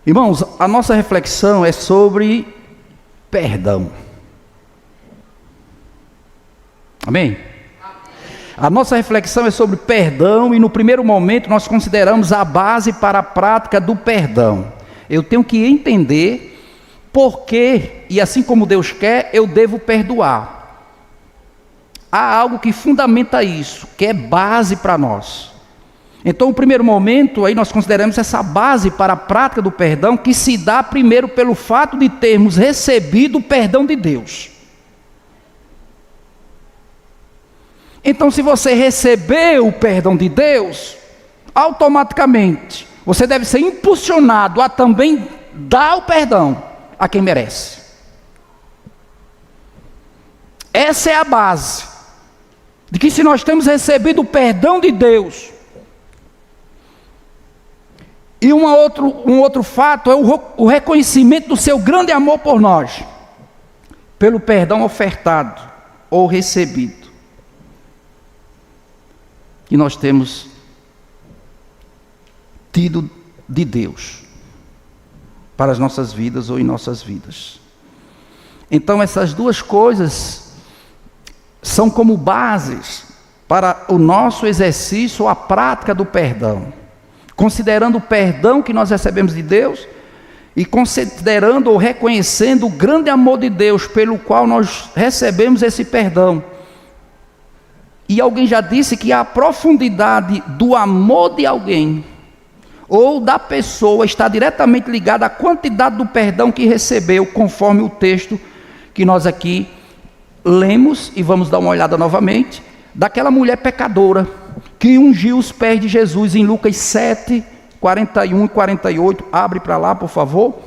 Irmãos, a nossa reflexão é sobre perdão. Amém? A nossa reflexão é sobre perdão e no primeiro momento nós consideramos a base para a prática do perdão. Eu tenho que entender por que, e assim como Deus quer, eu devo perdoar. Há algo que fundamenta isso, que é base para nós. Então, no primeiro momento, aí nós consideramos essa base para a prática do perdão, que se dá primeiro pelo fato de termos recebido o perdão de Deus. Então, se você recebeu o perdão de Deus, automaticamente você deve ser impulsionado a também dar o perdão a quem merece. Essa é a base de que, se nós temos recebido o perdão de Deus, e um outro fato é o reconhecimento do seu grande amor por nós, pelo perdão ofertado ou recebido, que nós temos tido de Deus para as nossas vidas ou em nossas vidas. Então, essas duas coisas são como bases para o nosso exercício, a prática do perdão. Considerando o perdão que nós recebemos de Deus e considerando ou reconhecendo o grande amor de Deus pelo qual nós recebemos esse perdão. E alguém já disse que a profundidade do amor de alguém ou da pessoa está diretamente ligada à quantidade do perdão que recebeu, conforme o texto que nós aqui lemos, e vamos dar uma olhada novamente, daquela mulher pecadora que ungiu os pés de Jesus em Lucas 7, 41 e 48. Abre para lá, por favor.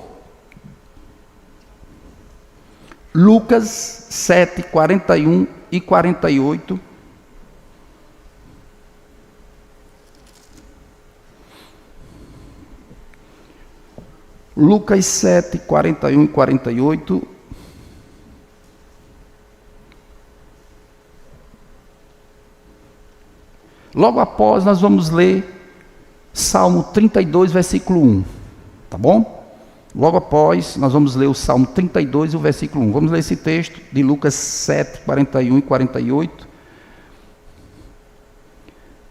Lucas 7, 41 e 48. Lucas 7, 41 e 48. Logo após nós vamos ler Salmo 32, versículo 1. Tá bom? Logo após nós vamos ler o Salmo 32 e o versículo 1. Vamos ler esse texto de Lucas 7, 41 e 48.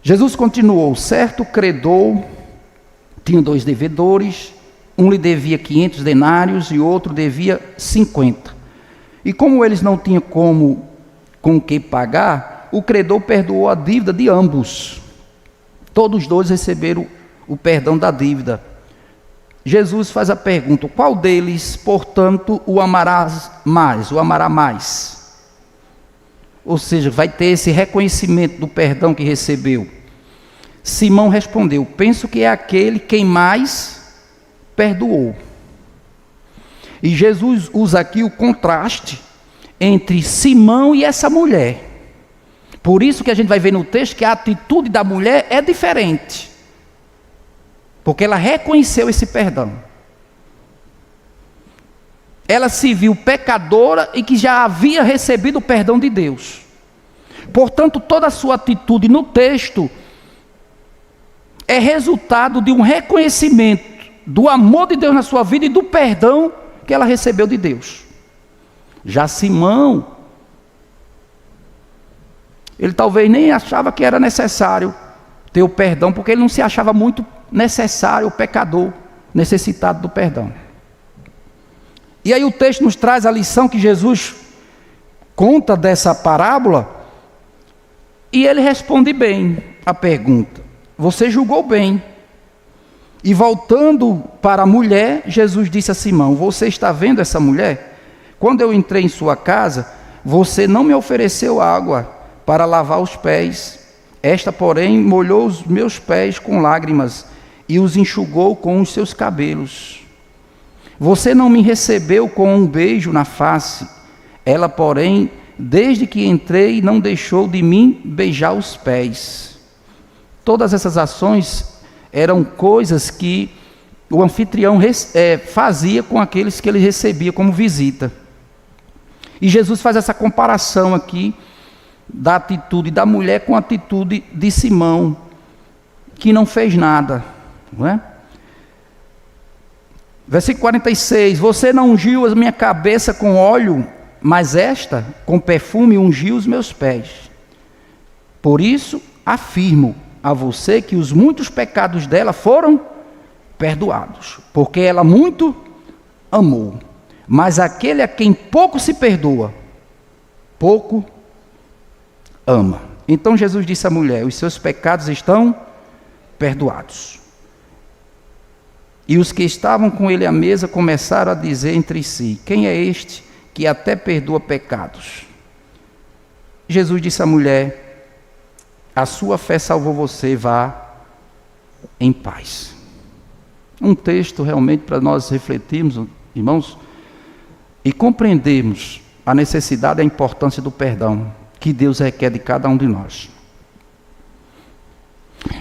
Jesus continuou: certo credor tinha 2 devedores. Um lhe devia 500 denários e outro devia 50. E como eles não tinham com que pagar, o credor perdoou a dívida de ambos. Todos os dois receberam o perdão da dívida. Jesus faz a pergunta: qual deles, portanto, o amará mais? Ou seja, vai ter esse reconhecimento do perdão que recebeu. Simão respondeu: penso que é aquele quem mais perdoou. E Jesus usa aqui o contraste entre Simão e essa mulher. Por isso que a gente vai ver no texto que a atitude da mulher é diferente, porque ela reconheceu esse perdão. Ela se viu pecadora e que já havia recebido o perdão de Deus. Portanto, toda a sua atitude no texto é resultado de um reconhecimento do amor de Deus na sua vida e do perdão que ela recebeu de Deus. Já Simão, ele talvez nem achava que era necessário ter o perdão, porque ele não se achava muito necessário, o pecador, necessitado do perdão. E aí o texto nos traz a lição que Jesus conta dessa parábola, e ele responde bem a pergunta: você julgou bem. E voltando para a mulher, Jesus disse a Simão: você está vendo essa mulher? Quando eu entrei em sua casa, você não me ofereceu água para lavar os pés. Esta, porém, molhou os meus pés com lágrimas e os enxugou com os seus cabelos. Você não me recebeu com um beijo na face. Ela, porém, desde que entrei, não deixou de mim beijar os pés. Todas essas ações eram coisas que o anfitrião fazia com aqueles que ele recebia como visita. E Jesus faz essa comparação aqui da atitude da mulher com a atitude de Simão, que não fez nada, não é? Versículo 46, você não ungiu a minha cabeça com óleo, mas esta com perfume ungiu os meus pés. Por isso afirmo a você que os muitos pecados dela foram perdoados, porque ela muito amou. Mas aquele a quem pouco se perdoa, pouco ama. Então Jesus disse à mulher: os seus pecados estão perdoados. E os que estavam com ele à mesa começaram a dizer entre si: quem é este que até perdoa pecados? Jesus disse à mulher: a sua fé salvou você, vá em paz. Um texto realmente para nós refletirmos, irmãos, e compreendermos a necessidade e a importância do perdão que Deus requer de cada um de nós.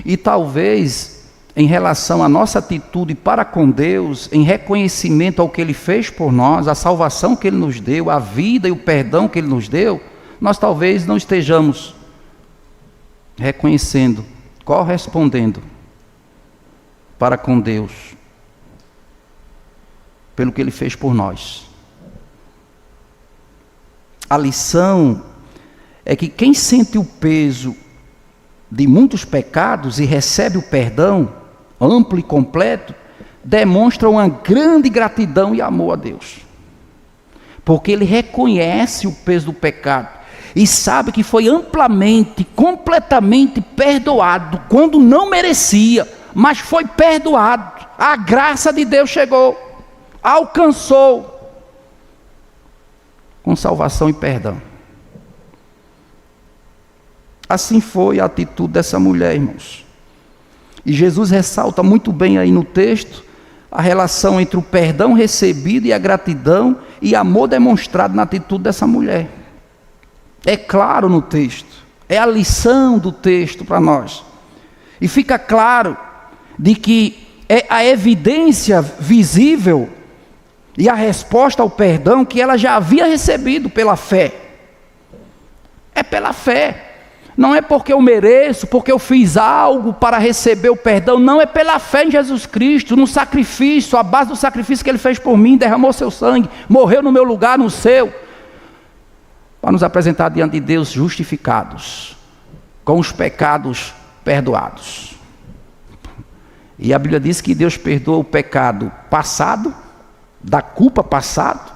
E talvez, em relação à nossa atitude para com Deus, em reconhecimento ao que Ele fez por nós, a salvação que Ele nos deu, a vida e o perdão que Ele nos deu, nós talvez não estejamos reconhecendo, correspondendo para com Deus, pelo que Ele fez por nós. A lição é que quem sente o peso de muitos pecados e recebe o perdão amplo e completo, demonstra uma grande gratidão e amor a Deus, porque ele reconhece o peso do pecado e sabe que foi amplamente, completamente perdoado, quando não merecia, mas foi perdoado. A graça de Deus chegou, alcançou, com salvação e perdão. Assim foi a atitude dessa mulher, irmãos. E Jesus ressalta muito bem aí no texto a relação entre o perdão recebido e a gratidão e amor demonstrado na atitude dessa mulher. É claro no texto, é a lição do texto para nós. E fica claro de que é a evidência visível e a resposta ao perdão que ela já havia recebido pela fé. É pela fé. Não é porque eu mereço, porque eu fiz algo para receber o perdão. Não, é pela fé em Jesus Cristo, no sacrifício, a base do sacrifício que Ele fez por mim, derramou seu sangue, morreu no meu lugar, no seu, para nos apresentar diante de Deus justificados, com os pecados perdoados. E a Bíblia diz que Deus perdoa o pecado passado, da culpa passado,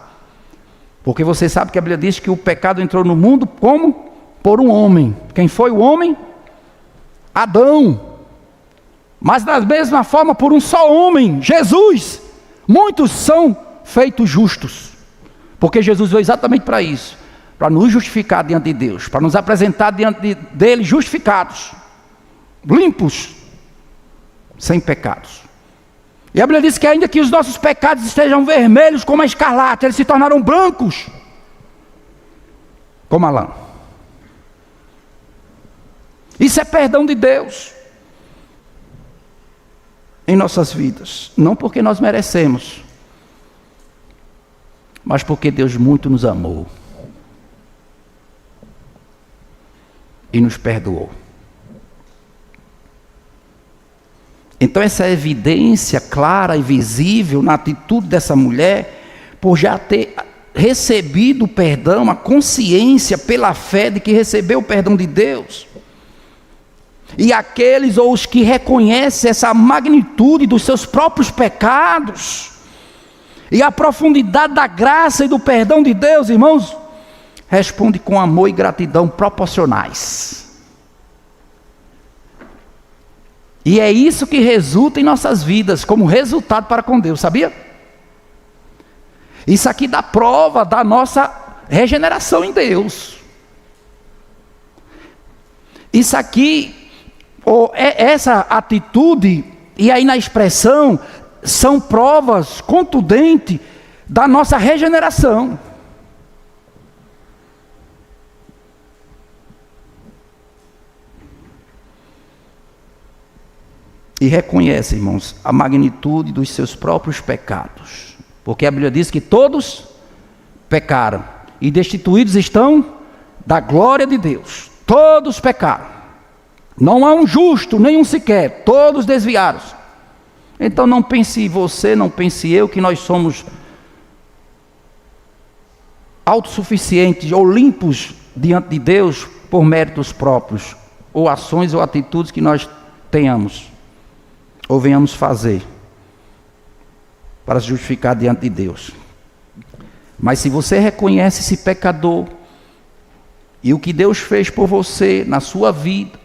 porque você sabe que a Bíblia diz que o pecado entrou no mundo como? Por um homem. Quem foi o homem? Adão. Mas da mesma forma, por um só homem, Jesus. Muitos são feitos justos, porque Jesus veio exatamente para isso, para nos justificar diante de Deus, para nos apresentar diante dele justificados, limpos, sem pecados. E a Bíblia diz que ainda que os nossos pecados estejam vermelhos como a escarlate, eles se tornaram brancos como a lã. Isso é perdão de Deus em nossas vidas, não porque nós merecemos, mas porque Deus muito nos amou e nos perdoou. Então essa evidência clara e visível na atitude dessa mulher, por já ter recebido o perdão, a consciência pela fé de que recebeu o perdão de Deus. E aqueles ou os que reconhecem essa magnitude dos seus próprios pecados e a profundidade da graça e do perdão de Deus, irmãos, responde com amor e gratidão proporcionais. E é isso que resulta em nossas vidas como resultado para com Deus, sabia? Isso aqui dá prova da nossa regeneração em Deus. Isso aqui, essa atitude, e aí na expressão, são provas contundentes da nossa regeneração. E reconhece, irmãos, a magnitude dos seus próprios pecados, porque a Bíblia diz que todos pecaram e destituídos estão da glória de Deus. Todos pecaram. Não há um justo, nenhum sequer. Todos desviaram-se. Então não pense você, não pense eu, que nós somos autossuficientes ou limpos diante de Deus por méritos próprios, ou ações ou atitudes que nós tenhamos, ou venhamos fazer, para se justificar diante de Deus. Mas se você reconhece esse pecador, e o que Deus fez por você, na sua vida,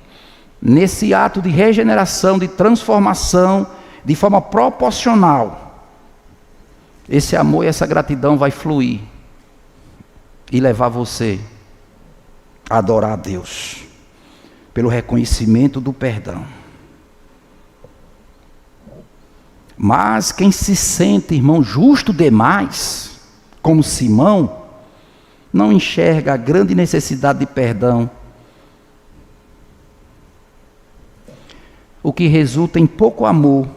nesse ato de regeneração, de transformação, de forma proporcional, esse amor e essa gratidão vai fluir, e levar você a adorar a Deus, pelo reconhecimento do perdão. Mas quem se sente, irmão, justo demais, como Simão, não enxerga a grande necessidade de perdão, o que resulta em pouco amor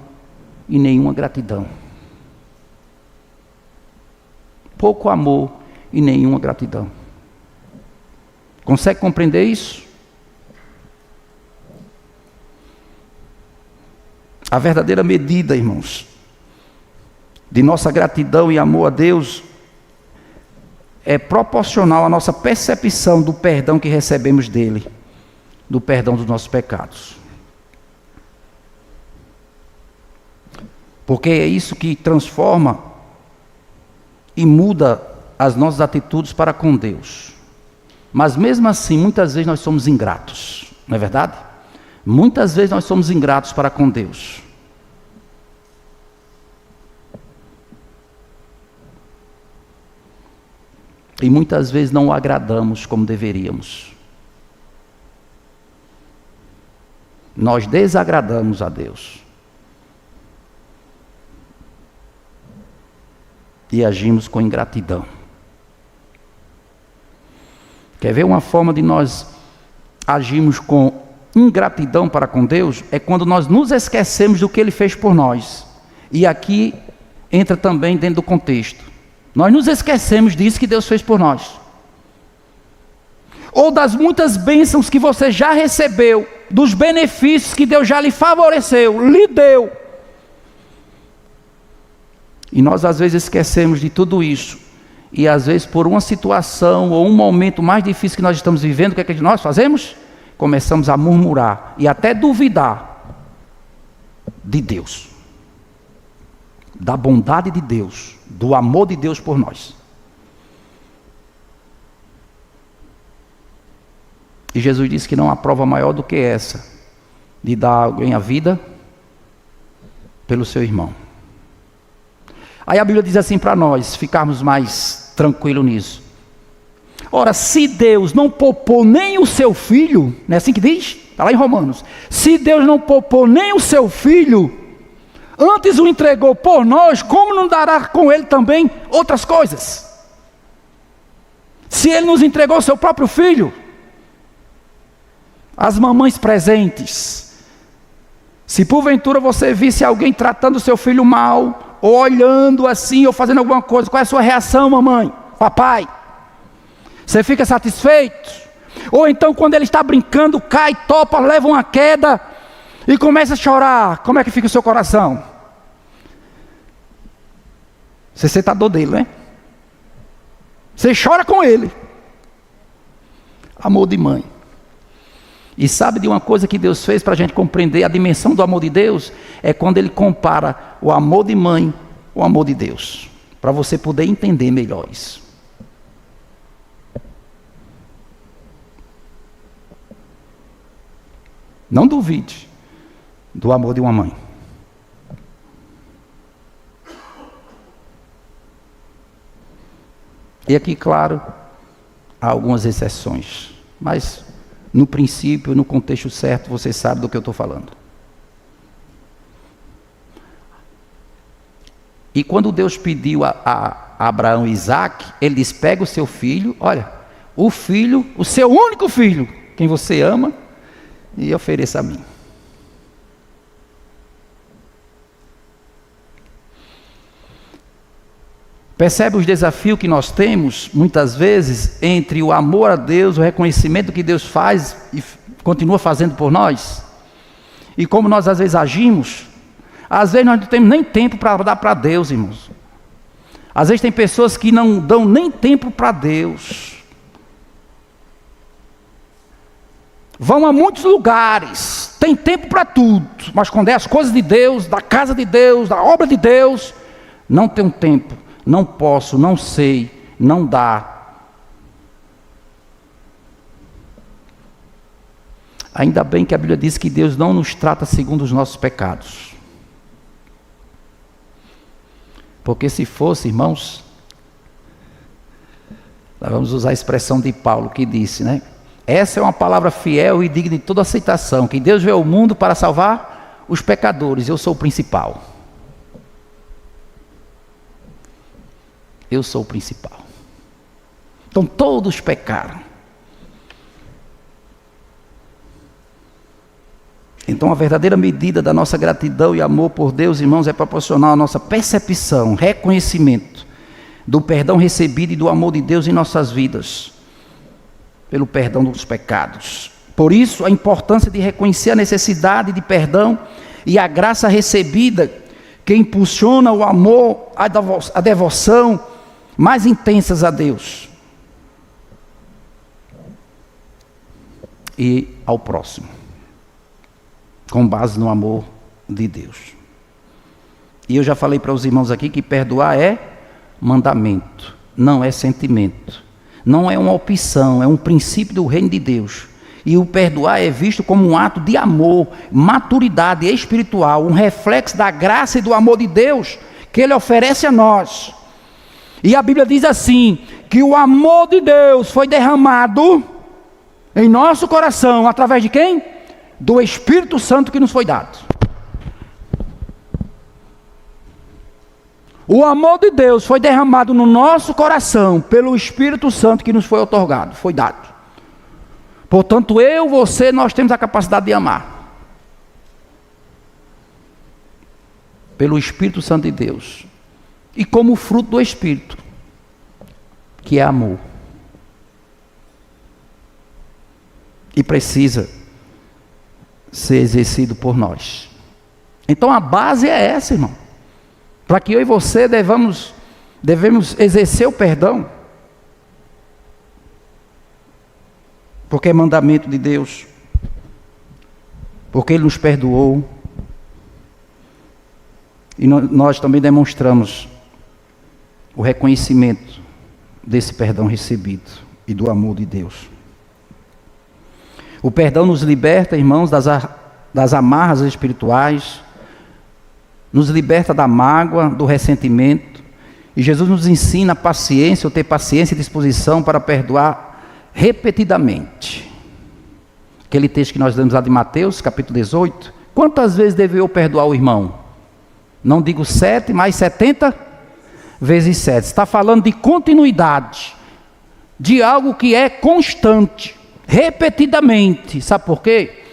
e nenhuma gratidão. Pouco amor e nenhuma gratidão. Consegue compreender isso? A verdadeira medida, irmãos, de nossa gratidão e amor a Deus é proporcional à nossa percepção do perdão que recebemos dele, do perdão dos nossos pecados. Porque é isso que transforma e muda as nossas atitudes para com Deus. Mas mesmo assim, muitas vezes nós somos ingratos, não é verdade? Muitas vezes nós somos ingratos para com Deus. E muitas vezes não o agradamos como deveríamos. Nós desagradamos a Deus. E agimos com ingratidão. Quer ver uma forma de nós agirmos com ingratidão para com Deus? É quando nós nos esquecemos do que Ele fez por nós. E aqui entra também dentro do contexto. Nós nos esquecemos disso que Deus fez por nós. Ou das muitas bênçãos que você já recebeu, dos benefícios que Deus já lhe favoreceu, lhe deu. E nós às vezes esquecemos de tudo isso. E às vezes por uma situação ou um momento mais difícil que nós estamos vivendo, o que é que nós fazemos? Começamos a murmurar e até duvidar de Deus, da bondade de Deus, do amor de Deus por nós. E Jesus disse que não há prova maior do que essa, de dar a alguém a vida pelo seu irmão. Aí a Bíblia diz assim para nós ficarmos mais tranquilos nisso. Ora, se Deus não poupou nem o seu filho, não é assim que diz? Está lá em Romanos. Se Deus não poupou nem o seu filho, antes o entregou por nós, como não dará com ele também outras coisas? Se ele nos entregou o seu próprio filho, as mamães presentes, se porventura você visse alguém tratando o seu filho mal, ou olhando assim, ou fazendo alguma coisa, qual é a sua reação, mamãe, papai? Você fica satisfeito? Ou então quando ele está brincando, cai, topa, leva uma queda e começa a chorar, como é que fica o seu coração? Você sente a dor dele, né? Você chora com ele. Amor de mãe. E sabe de uma coisa que Deus fez para a gente compreender a dimensão do amor de Deus? É quando Ele compara o amor de mãe ao amor de Deus. Para você poder entender melhor isso. Não duvide do amor de uma mãe. E aqui, claro, há algumas exceções, mas no princípio, no contexto certo, você sabe do que eu estou falando. E quando Deus pediu a Abraão e Isaac, Ele disse: pega o seu filho, olha, o filho, o seu único filho, quem você ama, e ofereça a mim. Percebe os desafios que nós temos, muitas vezes, entre o amor a Deus, o reconhecimento que Deus faz e continua fazendo por nós? E como nós às vezes agimos? Às vezes nós não temos nem tempo para dar para Deus, irmãos. Às vezes tem pessoas que não dão nem tempo para Deus. Vão a muitos lugares, tem tempo para tudo, mas quando é as coisas de Deus, da casa de Deus, da obra de Deus, não tem tempo, não posso, não sei, não dá. Ainda bem que a Bíblia diz que Deus não nos trata segundo os nossos pecados. Porque se fosse, irmãos, nós vamos usar a expressão de Paulo que disse, né? Essa é uma palavra fiel e digna de toda aceitação, que Deus veio ao mundo para salvar os pecadores, eu sou o principal. Eu sou o principal. Então todos pecaram. Então a verdadeira medida da nossa gratidão e amor por Deus, irmãos, é proporcional à nossa percepção, reconhecimento do perdão recebido e do amor de Deus em nossas vidas, pelo perdão dos pecados. Por isso a importância de reconhecer a necessidade de perdão e a graça recebida que impulsiona o amor, a devoção mais intensas a Deus e ao próximo, com base no amor de Deus. E eu já falei para os irmãos aqui que perdoar é mandamento, não é sentimento, não é uma opção, é um princípio do reino de Deus. E o perdoar é visto como um ato de amor, maturidade espiritual, um reflexo da graça e do amor de Deus que Ele oferece a nós. E a Bíblia diz assim, que o amor de Deus foi derramado em nosso coração, através de quem? Do Espírito Santo que nos foi dado. O amor de Deus foi derramado no nosso coração, pelo Espírito Santo que nos foi otorgado, foi dado. Portanto, eu, você, nós temos a capacidade de amar. Pelo Espírito Santo de Deus. E como fruto do Espírito, que é amor. E precisa ser exercido por nós. Então a base é essa, irmão. Para que eu e você devemos exercer o perdão. Porque é mandamento de Deus. Porque Ele nos perdoou. E nós também demonstramos o reconhecimento desse perdão recebido e do amor de Deus. O perdão nos liberta, irmãos, das amarras espirituais, nos liberta da mágoa, do ressentimento. E Jesus nos ensina a paciência, ou ter paciência e disposição para perdoar repetidamente. Aquele texto que nós lemos lá de Mateus, capítulo 18. Quantas vezes devo eu perdoar o irmão? Não digo 7, mas 70 vezes 7. Está falando de continuidade, de algo que é constante, repetidamente. Sabe por quê?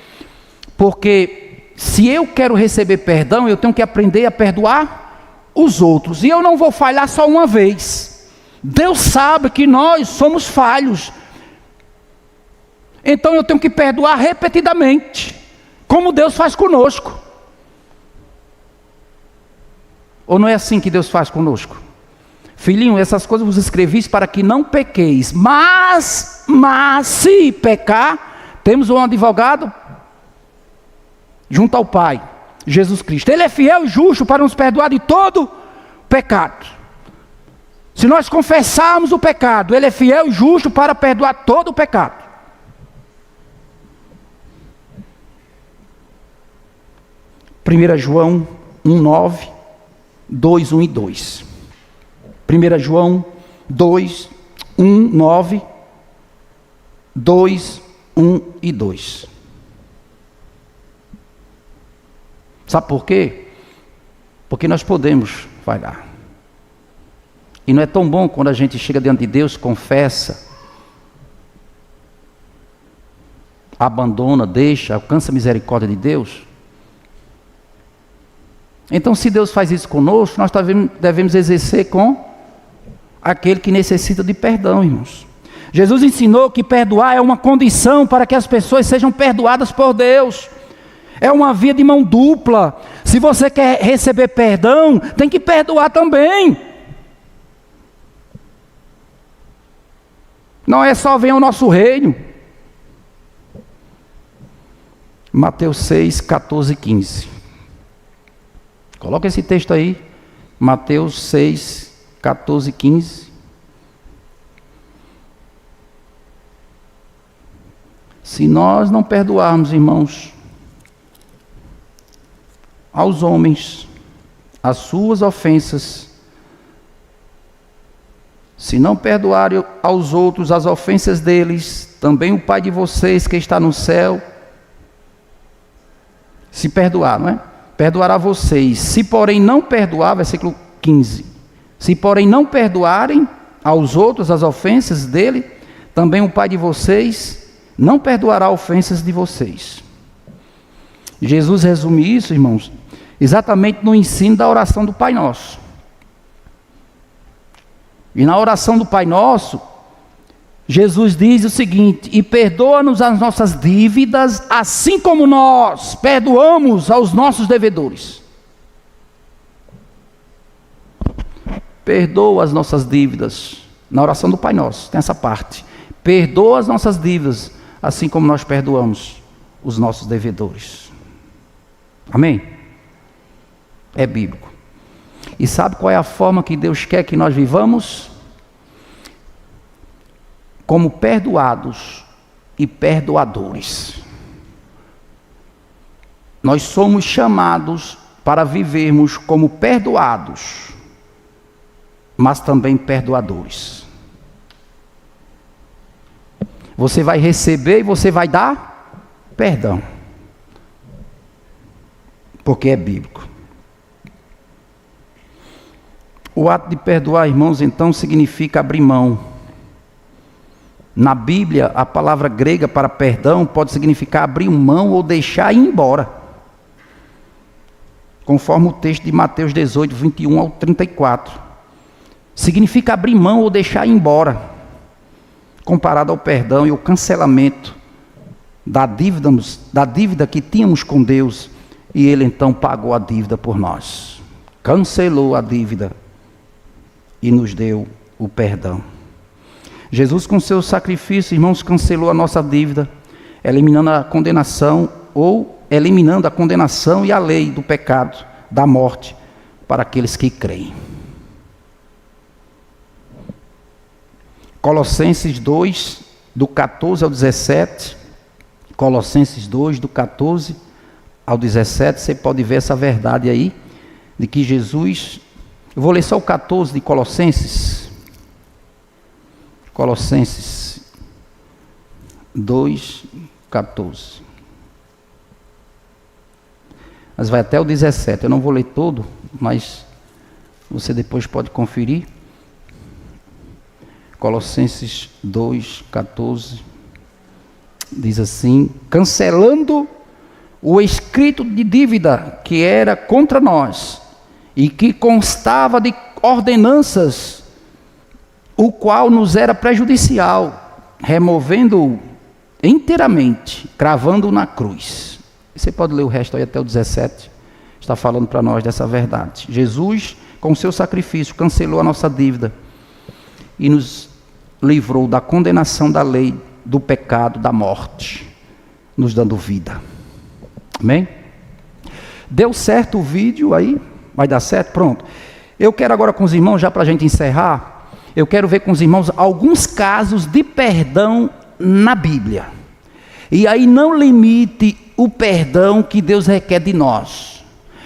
Porque se eu quero receber perdão, eu tenho que aprender a perdoar os outros. E eu não vou falhar só uma vez. Deus sabe que nós somos falhos. Então eu tenho que perdoar repetidamente, como Deus faz conosco. Ou não é assim que Deus faz conosco? Filhinho, essas coisas vos escrevi para que não pequeis. Mas se pecar, temos um advogado junto ao Pai, Jesus Cristo. Ele é fiel e justo para nos perdoar de todo pecado. Se nós confessarmos o pecado, Ele é fiel e justo para perdoar todo o pecado. João 1:9, 2, 1 e 2. 1 João 2, 1, 9, 2, 1 e 2. Sabe por quê? Porque nós podemos falhar. E não é tão bom quando a gente chega diante de Deus, confessa, abandona, deixa, alcança a misericórdia de Deus. Então, se Deus faz isso conosco, nós devemos exercer com aquele que necessita de perdão, irmãos. Jesus ensinou que perdoar é uma condição para que as pessoas sejam perdoadas por Deus. É uma via de mão dupla. Se você quer receber perdão, tem que perdoar também. Não é só venha o nosso reino. Mateus 6, 14 e 15. Coloca esse texto aí. Mateus 6, 14 e 15. Se nós não perdoarmos, irmãos, aos homens as suas ofensas, se não perdoarem aos outros as ofensas deles, também o Pai de vocês que está no céu, se perdoar, não é? Perdoará vocês. Se porém não perdoar, versículo 15, se porém não perdoarem aos outros as ofensas dele, também o Pai de vocês não perdoará ofensas de vocês. Jesus resume isso, irmãos, exatamente no ensino da oração do Pai Nosso. E na oração do Pai Nosso, Jesus diz o seguinte: e perdoa-nos as nossas dívidas, assim como nós perdoamos aos nossos devedores. Perdoa as nossas dívidas. Na oração do Pai Nosso, tem essa parte. Perdoa as nossas dívidas, assim como nós perdoamos os nossos devedores. Amém? É bíblico. E sabe qual é a forma que Deus quer que nós vivamos? Como perdoados e perdoadores. Nós somos chamados para vivermos como perdoados, mas também perdoadores. Você vai receber e você vai dar perdão. Porque é bíblico. O ato de perdoar, irmãos, então significa abrir mão. Na Bíblia, a palavra grega para perdão pode significar abrir mão ou deixar ir embora. Conforme o texto de Mateus 18, 21 ao 34. Significa abrir mão ou deixar ir embora. Comparado ao perdão e o cancelamento da dívida que tínhamos com Deus, e Ele então pagou a dívida por nós, cancelou a dívida e nos deu o perdão. Jesus, com seu sacrifício, irmãos, cancelou a nossa dívida, eliminando a condenação e a lei do pecado, da morte, para aqueles que creem. Colossenses 2, do 14 ao 17, Colossenses 2, do 14 ao 17, você pode ver essa verdade aí, de que Jesus, eu vou ler só o 14 de Colossenses, Colossenses 2, 14, mas vai até o 17, eu não vou ler todo, mas você depois pode conferir. Colossenses 2, 14, diz assim: cancelando o escrito de dívida que era contra nós, e que constava de ordenanças, o qual nos era prejudicial, removendo-o inteiramente, cravando-o na cruz. Você pode ler o resto aí até o 17, está falando para nós dessa verdade. Jesus, com o seu sacrifício, cancelou a nossa dívida, e nos livrou da condenação da lei, do pecado, da morte, nos dando vida. Amém? Deu certo o vídeo aí? Vai dar certo? Pronto. Eu quero agora com os irmãos, já para a gente encerrar, eu quero ver com os irmãos alguns casos de perdão na Bíblia. E aí não limite o perdão que Deus requer de nós,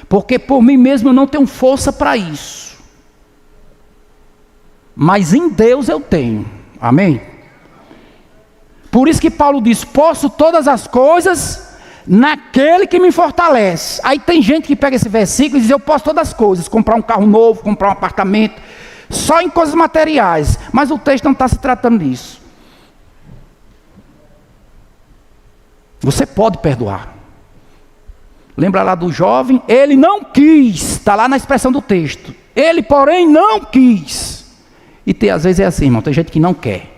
porque por mim mesmo eu não tenho força para isso, mas em Deus eu tenho. Amém? Por isso que Paulo diz: posso todas as coisas naquele que me fortalece. Aí tem gente que pega esse versículo e diz: eu posso todas as coisas, comprar um carro novo, comprar um apartamento, só em coisas materiais. Mas o texto não está se tratando disso. Você pode perdoar. Lembra lá do jovem? Ele não quis, está lá na expressão do texto. Ele, porém, não quis. E às vezes é assim, irmão, tem gente que não quer.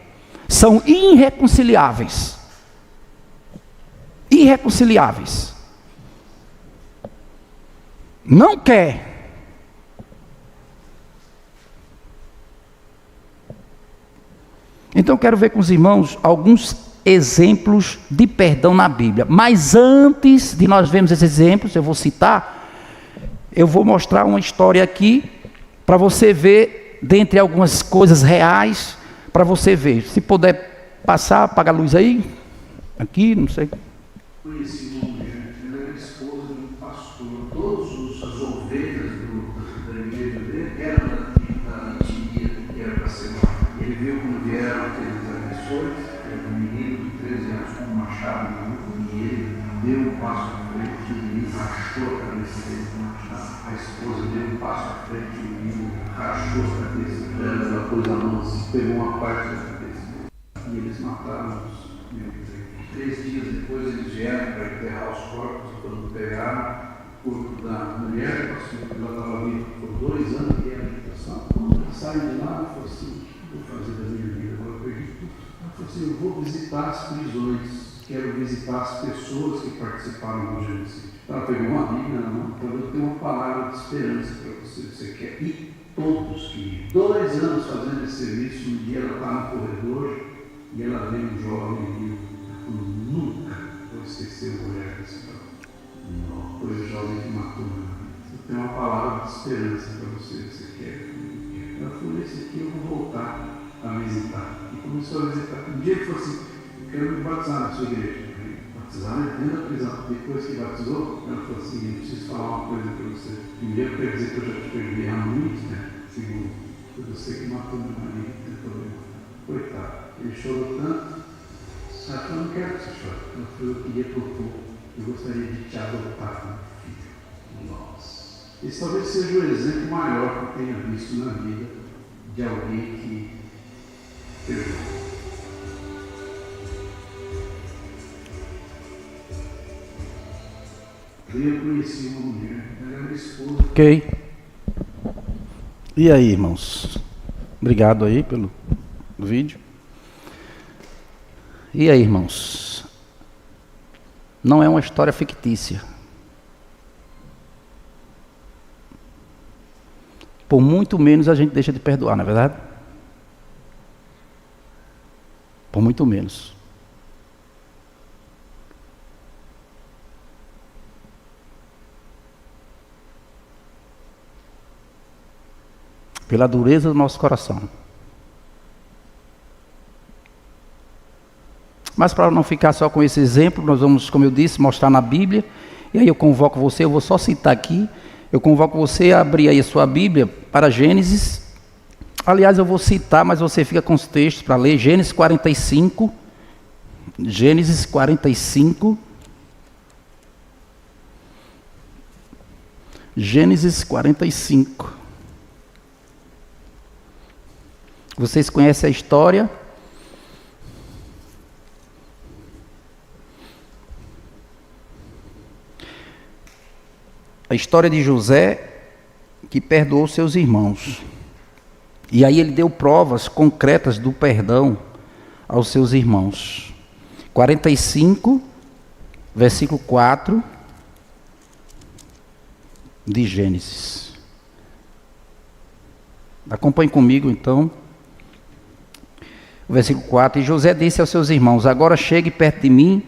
São irreconciliáveis. Irreconciliáveis. Não quer. Então eu quero ver com os irmãos alguns exemplos de perdão na Bíblia. Mas antes de nós vermos esses exemplos, eu vou citar, eu vou mostrar uma história aqui, para você ver, dentre algumas coisas reais, para você ver. Se puder passar, apaga a luz aí. Aqui, não sei. Conheci uma mulher, ela era esposa de um pastor. Todas as ovelhas da igreja dele eram da etnia que era para ser lá. Ele viu quando vieram aqueles agressores, era um menino de 13 anos com um machado na mão, e ele deu um passo à frente, o menino rachou a cabeça dele com o machado. A esposa deu um passo à frente, o menino rachou a cabeça dela, ela pôs a mão assim, pegou uma parte da cabeça dele. E eles mataram os membros. 3 dias depois eles vieram para enterrar os corpos, e quando pegaram o corpo da mulher, ela estava viva por 2 anos de reabilitação. Quando ela saiu de lá, ela falou assim: o que eu vou fazer da minha vida? Agora eu perdi tudo. Ela falou assim: eu vou visitar as prisões, quero visitar as pessoas que participaram do genocídio. Ela pegou uma Bíblia na mão, então eu tenho uma palavra de esperança para você. Você quer ir? Todos que 2 anos fazendo esse serviço, um dia ela está no corredor e ela vê um jovem menino. Nunca vou esquecer o olhar desse jovem. Foi o jovem que matou meu amigo. Eu tenho uma palavra de esperança para você. Você quer? Ela falou: esse aqui eu vou voltar a visitar. E começou a visitar. Um dia ele falou assim: eu quero me batizar na sua igreja. Batizar dentro da prisão. Depois que batizou, ela falou assim: eu preciso falar uma coisa para você. Primeiro, quer dizer que eu já te perdi há muito, né? Segundo, foi você que matou meu marido. Coitado, ele chorou tanto. Ela falou: eu não quero que você chore. Ela falou: eu queria propor, eu gostaria de te adotar como filho. Nossa. Esse talvez seja o exemplo maior que eu tenha visto na vida de alguém que perdoa. Eu conheci uma mulher, ela era esposa. Ok. E aí, irmãos? Obrigado aí pelo vídeo. E aí, irmãos? Não é uma história fictícia. Por muito menos a gente deixa de perdoar, não é verdade? Por muito menos. Pela dureza do nosso coração. Mas para não ficar só com esse exemplo, nós vamos, como eu disse, mostrar na Bíblia. E aí eu convoco você, eu vou só citar aqui. Eu convoco você a abrir aí a sua Bíblia para Gênesis. Aliás, eu vou citar, mas você fica com os textos para ler. Gênesis 45. Gênesis 45. Gênesis 45. Vocês conhecem a história? A história de José, que perdoou seus irmãos. E aí ele deu provas concretas do perdão aos seus irmãos. 45, versículo 4 de Gênesis. Acompanhe comigo então. Versículo 4. E José disse aos seus irmãos: agora chegue perto de mim.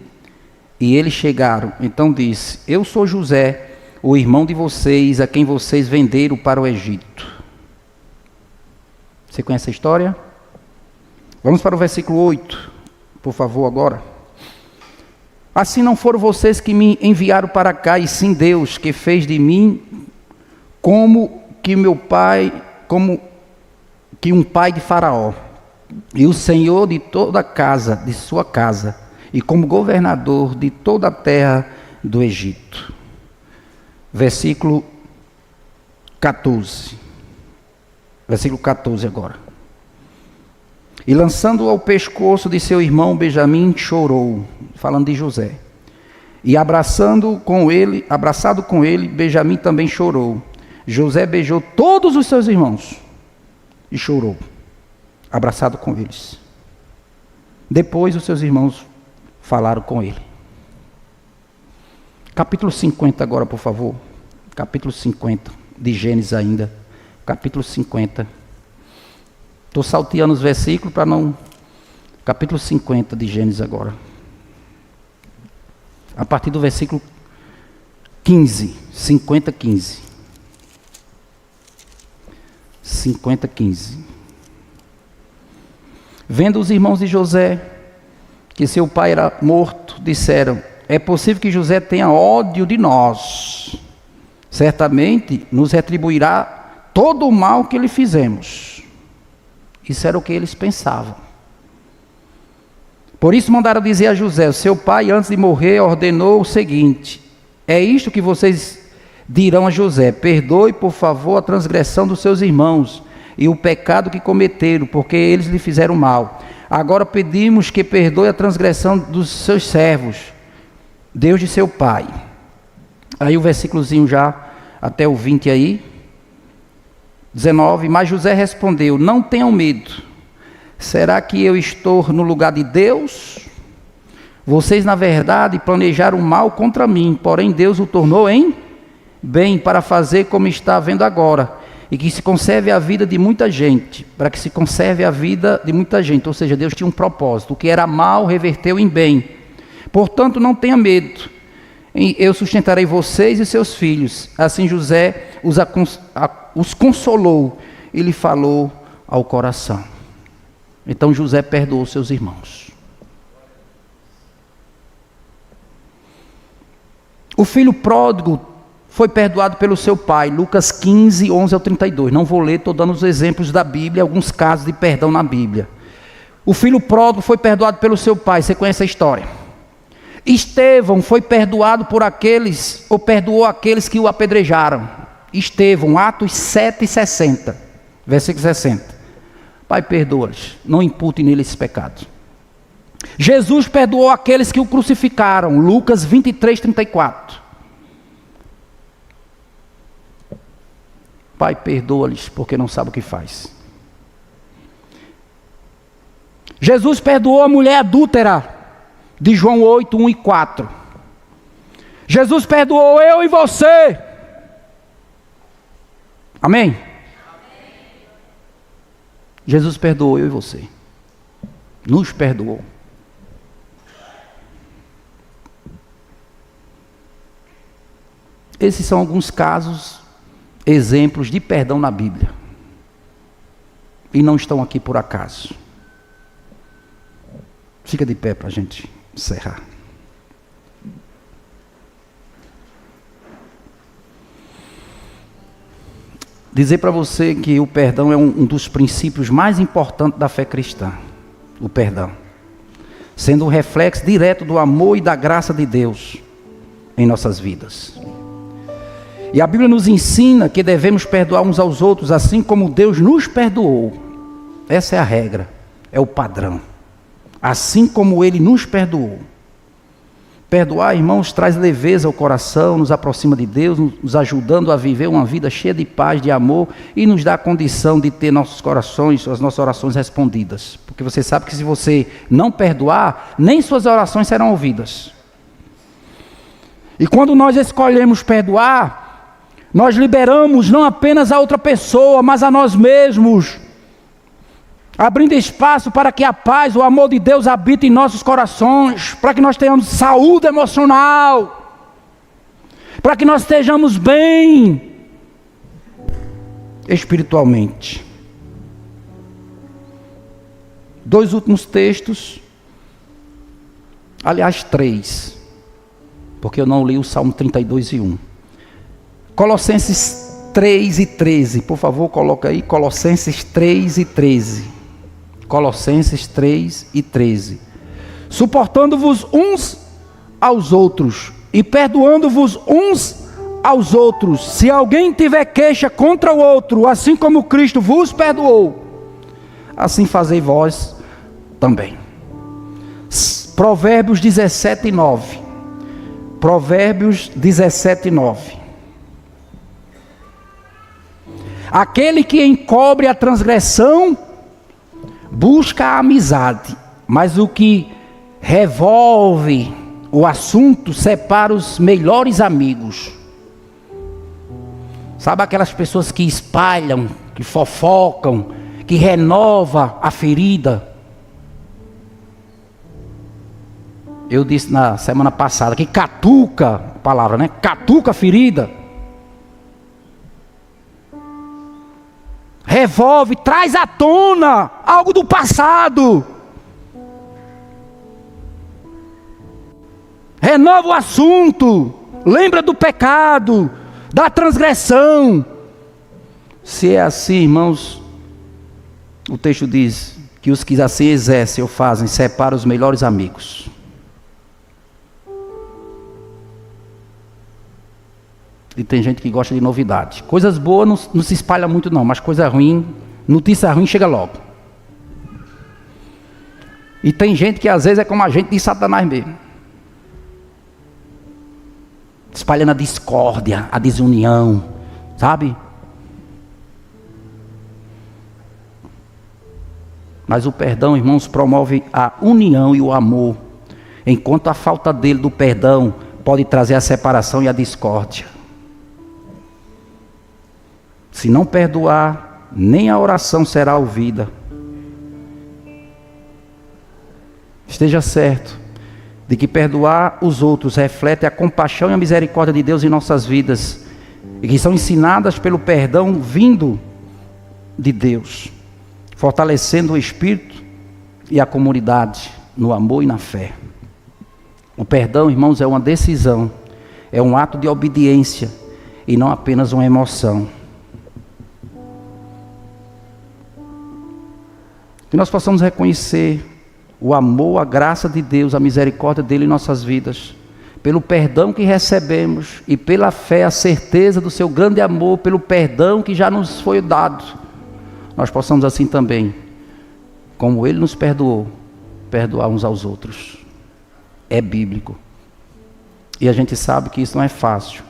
E eles chegaram. Então disse: eu sou José, o irmão de vocês, a quem vocês venderam para o Egito. Você conhece a história? Vamos para o versículo 8, por favor, agora. Assim não foram vocês que me enviaram para cá, e sim Deus, que fez de mim como que um pai de Faraó, e o Senhor de toda a casa, de sua casa, e como governador de toda a terra do Egito. Versículo 14. Versículo 14 agora. E lançando-o ao pescoço de seu irmão Benjamim, chorou, falando de José. E abraçado com ele, Benjamim também chorou. José beijou todos os seus irmãos e chorou, abraçado com eles. Depois os seus irmãos falaram com ele. Capítulo 50 agora, por favor. capítulo 50 de Gênesis ainda. Capítulo 50. Estou salteando os versículos para não... Capítulo 50 de Gênesis agora. A partir do versículo 15. 50, 15. 50, 15. Vendo os irmãos de José que seu pai era morto, disseram: é possível que José tenha ódio de nós. Certamente nos retribuirá todo o mal que lhe fizemos. Isso era o que eles pensavam. Por isso mandaram dizer a José: o seu pai, antes de morrer, ordenou o seguinte: é isto que vocês dirão a José: perdoe, por favor, a transgressão dos seus irmãos e o pecado que cometeram, porque eles lhe fizeram mal. Agora pedimos que perdoe a transgressão dos seus servos, Deus de seu pai. Aí o versículozinho já, até o 20 aí, 19, mas José respondeu: não tenham medo, será que eu estou no lugar de Deus? Vocês na verdade planejaram mal contra mim, porém Deus o tornou em bem, para fazer como está vendo agora, e que se conserve a vida de muita gente, para que se conserve a vida de muita gente. Ou seja, Deus tinha um propósito, o que era mal reverteu em bem. Portanto, não tenha medo, eu sustentarei vocês e seus filhos. Assim José os consolou e lhe falou ao coração. Então José perdoou seus irmãos. O filho pródigo foi perdoado pelo seu pai, Lucas 15, 11 ao 32. Não vou ler, estou dando os exemplos da Bíblia, alguns casos de perdão na Bíblia. O filho pródigo foi perdoado pelo seu pai, você conhece a história. Estevão foi perdoado por aqueles, ou perdoou aqueles que o apedrejaram. Estevão, Atos 7, 60, versículo 60. Pai, perdoa-lhes, não impute neles esse pecado. Jesus perdoou aqueles que o crucificaram, Lucas 23, 34. Pai, perdoa-lhes, porque não sabe o que faz. Jesus perdoou a mulher adúltera, de João 8, 1 e 4. Jesus perdoou eu e você. Amém? Jesus perdoou eu e você. Nos perdoou. Esses são alguns casos, exemplos de perdão na Bíblia. E não estão aqui por acaso. Fica de pé para a gente encerrar. Dizer para você que o perdão é um dos princípios mais importantes da fé cristã. O perdão. Sendo um reflexo direto do amor e da graça de Deus em nossas vidas. E a Bíblia nos ensina que devemos perdoar uns aos outros, assim como Deus nos perdoou. Essa é a regra, é o padrão. Assim como Ele nos perdoou. Perdoar, irmãos, traz leveza ao coração, nos aproxima de Deus, nos ajudando a viver uma vida cheia de paz, de amor, e nos dá a condição de ter nossos corações, as nossas orações respondidas. Porque você sabe que se você não perdoar, nem suas orações serão ouvidas. E quando nós escolhemos perdoar, nós liberamos não apenas a outra pessoa, mas a nós mesmos, abrindo espaço para que a paz, o amor de Deus habite em nossos corações, para que nós tenhamos saúde emocional, para que nós estejamos bem espiritualmente. 2 últimos textos, aliás 3, porque eu não li o Salmo 32 e 1. Colossenses 3 e 13, por favor, coloca aí, Colossenses 3 e 13. Colossenses 3 e 13. Suportando-vos uns aos outros e perdoando-vos uns aos outros, se alguém tiver queixa contra o outro, assim como Cristo vos perdoou, assim fazei vós também. Provérbios 17, 9. Provérbios 17, 9. Aquele que encobre a transgressão busca a amizade, mas o que revolve o assunto separa os melhores amigos. Sabe aquelas pessoas que espalham, que fofocam, que renova a ferida? Eu disse na semana passada que catuca, a palavra, né? Catuca a ferida. Revolve, traz à tona algo do passado. Renova o assunto. Lembra do pecado, da transgressão. Se é assim, irmãos, o texto diz que os que assim exercem ou fazem separam os melhores amigos. E tem gente que gosta de novidade. Coisas boas não se espalha muito não, mas coisa ruim, notícia ruim chega logo. E tem gente que às vezes é como a gente de Satanás mesmo. Espalhando a discórdia, a desunião, sabe? Mas o perdão, irmãos, promove a união e o amor. Enquanto a falta dele, do perdão, pode trazer a separação e a discórdia. Se não perdoar, nem a oração será ouvida. Esteja certo de que perdoar os outros reflete a compaixão e a misericórdia de Deus em nossas vidas, e que são ensinadas pelo perdão vindo de Deus, fortalecendo o espírito e a comunidade no amor e na fé. O perdão, irmãos, é uma decisão, é um ato de obediência e não apenas uma emoção. Que nós possamos reconhecer o amor, a graça de Deus, a misericórdia dele em nossas vidas, pelo perdão que recebemos e pela fé, a certeza do seu grande amor, pelo perdão que já nos foi dado. Nós possamos assim também, como ele nos perdoou, perdoar uns aos outros. É bíblico. E a gente sabe que isso não é fácil,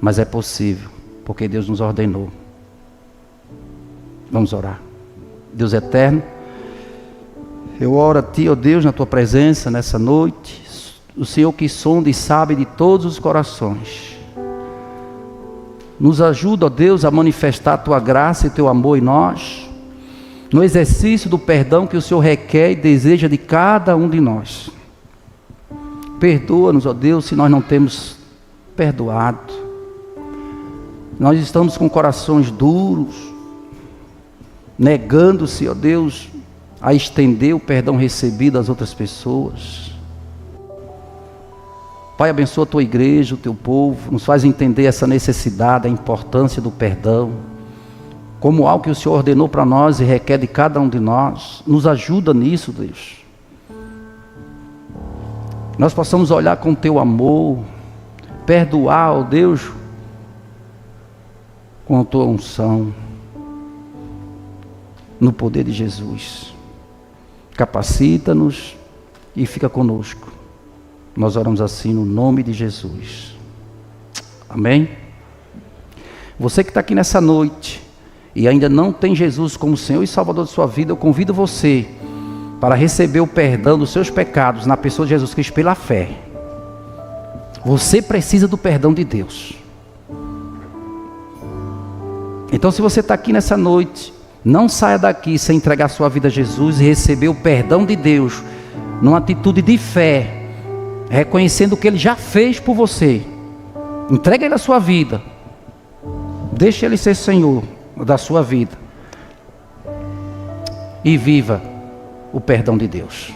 mas é possível, porque Deus nos ordenou. Vamos orar. Deus eterno, eu oro a Ti, ó Deus, na Tua presença nessa noite. O Senhor que sonda e sabe de todos os corações. Nos ajuda, ó Deus, a manifestar a Tua graça e Teu amor em nós, no exercício do perdão que o Senhor requer e deseja de cada um de nós. Perdoa-nos, ó Deus, se nós não temos perdoado. Nós estamos com corações duros, negando-se, ó Deus, a estender o perdão recebido às outras pessoas. Pai, abençoa a Tua igreja, o Teu povo, nos faz entender essa necessidade, a importância do perdão, como algo que o Senhor ordenou para nós e requer de cada um de nós. Nos ajuda nisso, Deus. Nós possamos olhar com Teu amor, perdoar, ó Deus, com a Tua unção, no poder de Jesus. Capacita-nos e fica conosco. Nós oramos assim no nome de Jesus. Amém? Você que está aqui nessa noite e ainda não tem Jesus como Senhor e Salvador de sua vida, eu convido você para receber o perdão dos seus pecados na pessoa de Jesus Cristo pela fé. Você precisa do perdão de Deus. Então, se você está aqui nessa noite, não saia daqui sem entregar sua vida a Jesus e receber o perdão de Deus, numa atitude de fé, reconhecendo o que Ele já fez por você. Entregue Ele a sua vida, deixe Ele ser Senhor da sua vida e viva o perdão de Deus.